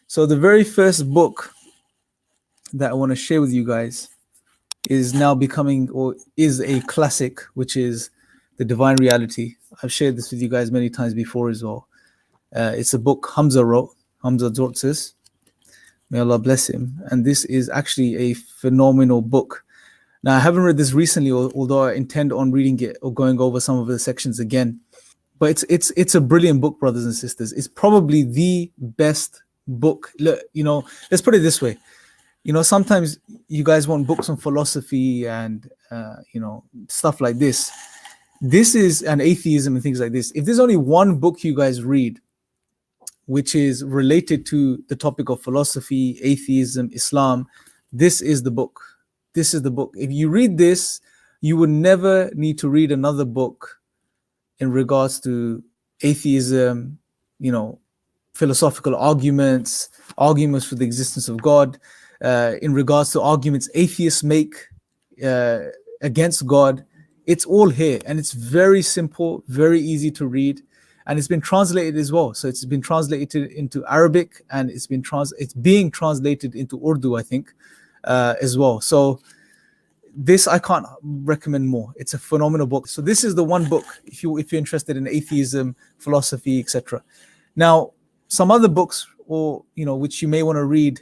So the very first book that I want to share with you guys is now becoming, or is a classic, which is The Divine Reality. I've shared this with you guys many times before as well. It's a book Hamza wrote, Hamza Dortzis. May Allah bless him. And this is actually a phenomenal book. Now, I haven't read this recently, although I intend on reading it or going over some of the sections again. But it's a brilliant book, brothers and sisters. It's probably the best book. Look, let's put it this way. Sometimes you guys want books on philosophy and stuff like this. This is an atheism and things like this. If there's only one book you guys read which is related to the topic of philosophy, atheism, Islam, this is the book. This is the book. If you read this, you would never need to read another book in regards to atheism, philosophical arguments for the existence of God, in regards to arguments atheists make against God. It's all here, and it's very simple, very easy to read, and it's been translated as well. So it's been translated into Arabic, and it's being translated into Urdu, I think, as well. So this I can't recommend more. It's a phenomenal book. So this is the one book if you're interested in atheism, philosophy, etc. Now, some other books, or which you may want to read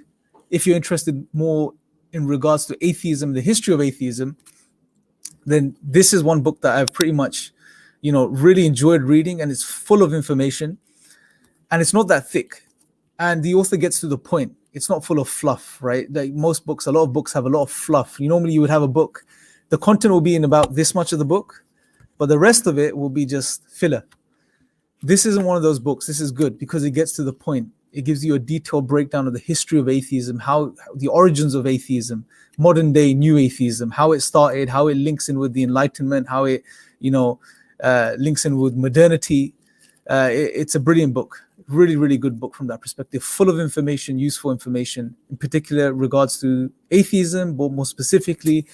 if you're interested more in regards to atheism, the history of atheism, then this is one book that I've pretty much, really enjoyed reading, and it's full of information, and it's not that thick, and the author gets to the point. It's not full of fluff, right? Like most books, a lot of books have a lot of fluff. Normally you would have a book, the content will be in about this much of the book, but the rest of it will be just filler. This isn't one of those books. This is good because it gets to the point. It gives you a detailed breakdown of the history of atheism, how the origins of atheism, modern day new atheism, how it started, how it links in with the Enlightenment, how it, links in with modernity. It's a brilliant book, really, really good book from that perspective, full of information, useful information, in particular regards to atheism, but more specifically,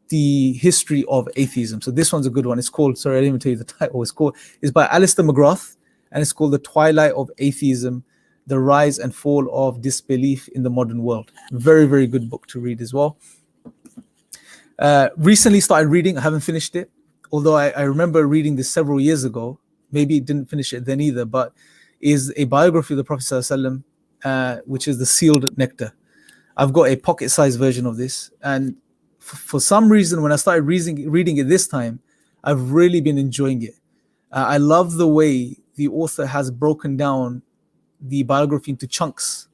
the history of atheism. So this one's a good one. It's called, sorry, I didn't even tell you the title. It's by Alistair McGrath, and it's called The Twilight of Atheism, The Rise and Fall of Disbelief in the Modern World. Very, very good book to read as well. Recently started reading, I haven't finished it, although I remember reading this several years ago. Maybe didn't finish it then either, but is a biography of the Prophet ﷺ, which is The Sealed Nectar. I've got a pocket-sized version of this, and for some reason, when I started reading it this time, I've really been enjoying it. I love the way the author has broken down the biography into chunks.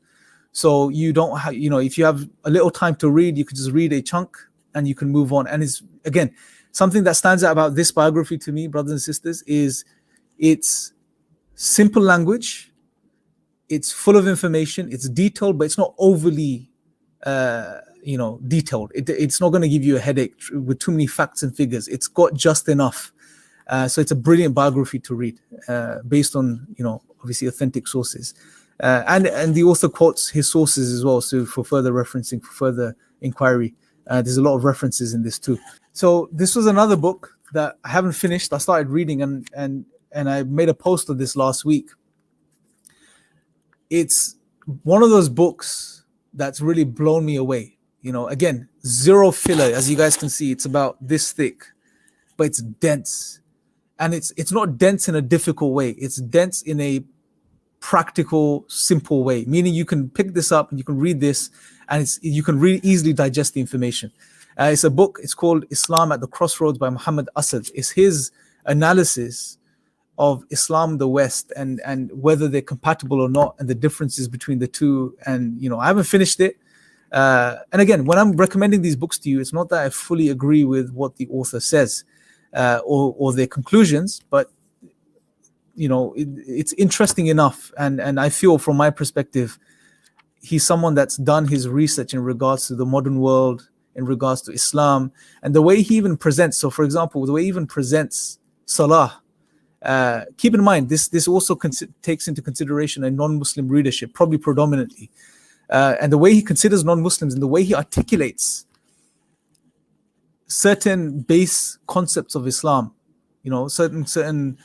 So you don't have, if you have a little time to read, you can just read a chunk and you can move on. And it's, again, something that stands out about this biography to me, brothers and sisters, is it's simple language, it's full of information, it's detailed, but it's not overly detailed. It's not going to give you a headache with too many facts and figures. It's got just enough. So it's a brilliant biography to read, based on, obviously authentic sources. And the author quotes his sources as well, so for further referencing, for further inquiry. There's a lot of references in this too. So this was another book that I haven't finished. I started reading, and I made a post of this last week. It's one of those books that's really blown me away. Again, zero filler. As you guys can see, it's about this thick, but it's dense. And it's not dense in a difficult way. It's dense in a practical, simple way, meaning you can pick this up and you can read this, and you can really easily digest the information. It's a book. It's called Islam at the Crossroads by Muhammad Asad. It's his analysis of Islam, the West, and whether they're compatible or not, and the differences between the two. And I haven't finished it. And again, when I'm recommending these books to you, it's not that I fully agree with what the author says, or their conclusions, but it's interesting enough, and I feel from my perspective, he's someone that's done his research in regards to the modern world, in regards to Islam, and the way he even presents. So, for example, the way he even presents Salah. Keep in mind, this also takes into consideration a non-Muslim readership, probably predominantly, and the way he considers non-Muslims and the way he articulates certain base concepts of Islam, certain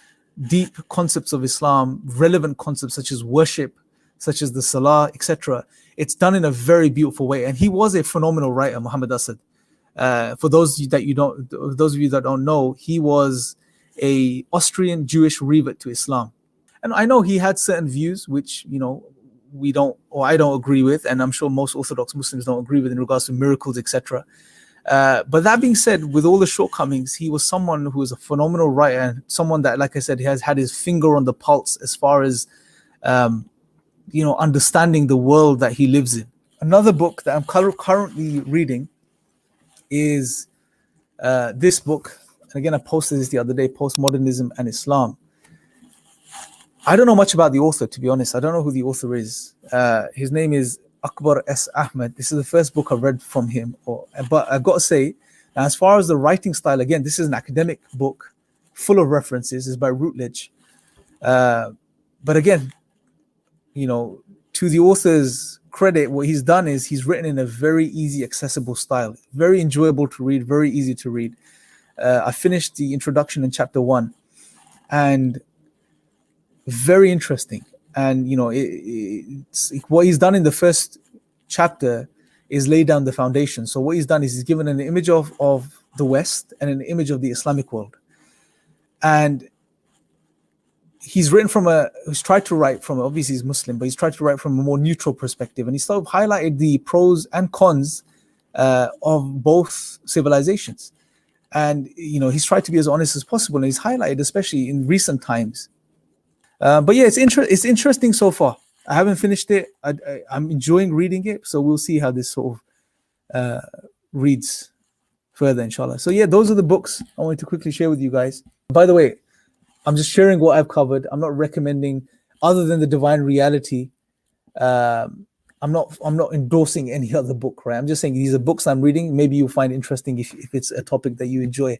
deep concepts of Islam, relevant concepts such as worship, such as the Salah, etc. It's done in a very beautiful way, and he was a phenomenal writer, Muhammad Asad. For those of you that don't know, he was a Austrian Jewish revert to Islam, and I know he had certain views which we don't, or I don't agree with, and I'm sure most Orthodox Muslims don't agree with in regards to miracles, etc. But that being said, with all the shortcomings, he was someone who was a phenomenal writer, and someone that, like I said, has had his finger on the pulse as far as understanding the world that he lives in. Another book that I'm currently reading is this book. And again, I posted this the other day, Postmodernism and Islam. I don't know much about the author, to be honest. I don't know who the author is. His name is Akbar S. Ahmed. This is the first book I've read from him. But I've got to say, now, as far as the writing style, again, this is an academic book full of references. It's by Routledge. But again, to the author's credit, what he's done is he's written in a very easy, accessible style, very enjoyable to read, very easy to read. I finished the introduction in chapter 1, and very interesting. And what he's done in the first chapter is lay down the foundation. So what he's done is he's given an image of the West and an image of the Islamic world, and he's tried to write from, obviously he's Muslim, but he's tried to write from a more neutral perspective, and he sort of highlighted the pros and cons of both civilizations. And he's tried to be as honest as possible, and he's highlighted, especially in recent times. But yeah, it's interesting so far. I haven't finished it. I'm enjoying reading it, so we'll see how this sort of reads further, inshallah. So yeah, those are the books I wanted to quickly share with you guys. By the way, I'm just sharing what I've covered. I'm not recommending, other than the Divine Reality. I'm not endorsing any other book, right? I'm just saying these are books I'm reading. Maybe you'll find interesting if it's a topic that you enjoy.